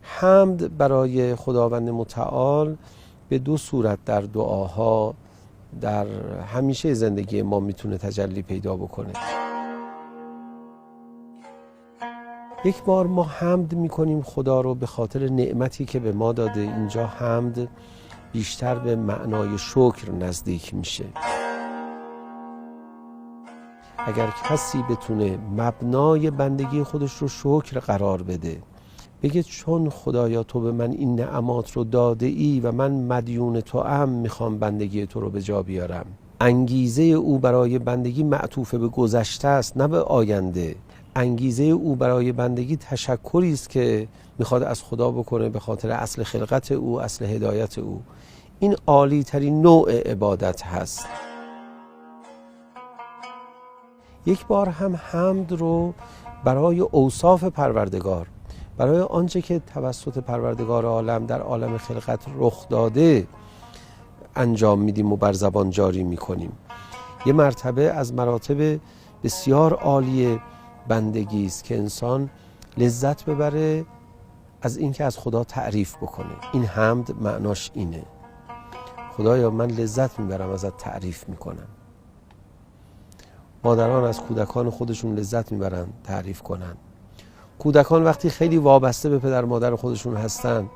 حمد برای خداوند متعال به دو صورت در دعاها در همیشه زندگی ما میتونه تجلی پیدا بکنه. یک بار ما حمد میکنیم خدا رو به خاطر نعمتی که به ما داده. اینجا حمد بیشتر به معنای شکر نزدیک میشه. اگر کسی بتونه مبنای بندگی خودش رو شکر قرار بده، بگه چون خدایا تو به من این نعمات رو داده ای و من مدیون تو ام، میخوام بندگی تو رو به جا بیارم. انگیزه او برای بندگی معطوف به گذشته است، نه به آینده. انگیزه او برای بندگی تشکری است که میخواد از خدا بکنه به خاطر اصل خلقت او، اصل هدایت او. این عالی ترین نوع عبادت هست. یک بار هم حمد رو برای اوصاف پروردگار، برای آنچه که توسط پروردگار عالم در عالم خلقت رخ داده انجام میدیم و بر زبان جاری میکنیم. یه مرتبه از مراتب بسیار عالی بندگی است که انسان لذت ببره از اینکه از خدا تعریف بکنه. این حمد معناش اینه: خدایا من لذت میبرم ازت تعریف میکنم. مادران از کودکان خودشون لذت میبرن تعریف کنن. کودکان وقتی خیلی وابسته به پدر مادر خودشون هستن،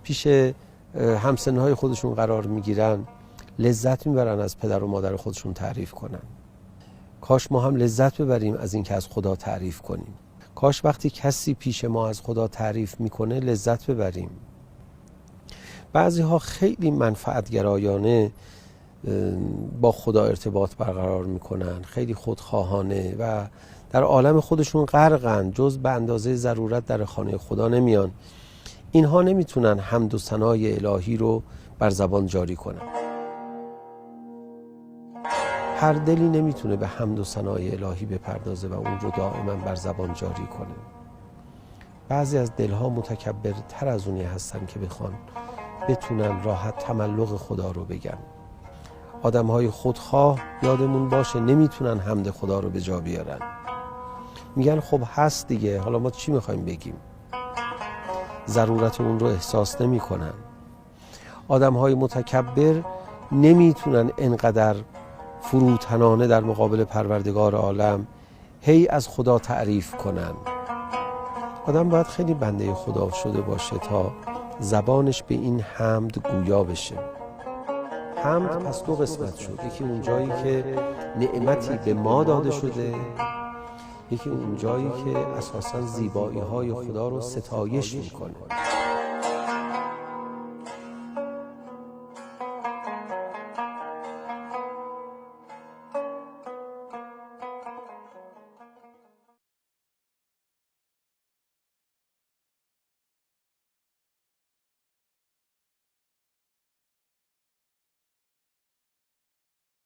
پیش همسنهای خودشون قرار میگیرن، لذت میبرن از پدر و مادر خودشون تعریف کنن. کاش ما هم لذت ببریم از این که از خدا تعریف کنیم. کاش وقتی کسی پیش ما از خدا تعریف میکنه لذت ببریم. بعضی ها خیلی منفعتگرایانه با خدا ارتباط برقرار میکنن، خیلی خودخواهانه و در عالم خودشون غرقن، جز به اندازه ضرورت در خانه خدا نمیان. اینها نمیتونن حمد و ثنای الهی رو بر زبان جاری کنن. هر دلی نمیتونه به حمد و ثنای الهی بپردازه و اون رو دائما بر زبان جاری کنه. بعضی از دلها متکبرتر از اونی هستن که بتونن راحت تملق خدا رو بگن. آدمهای خودخواه یادمون باشه نمیتونن حمد خدا رو به جا بیارن. میگن خب هست دیگه، حالا ما چی میخوایم بگیم؟ ضرورت اون رو احساس نمی کنن. آدمهای متکبر نمیتونن انقدر فروتنانه در مقابل پروردگار عالم هی از خدا تعریف کنن. آدم باید خیلی بنده خدا شده باشه تا زبانش به این حمد گویا بشه. حمد پس دو قسمت شد: یکی اون جایی که نعمتی به ما داده شده، یکی اون جایی که اساساً زیبایی های خدا رو ستایش میکنه.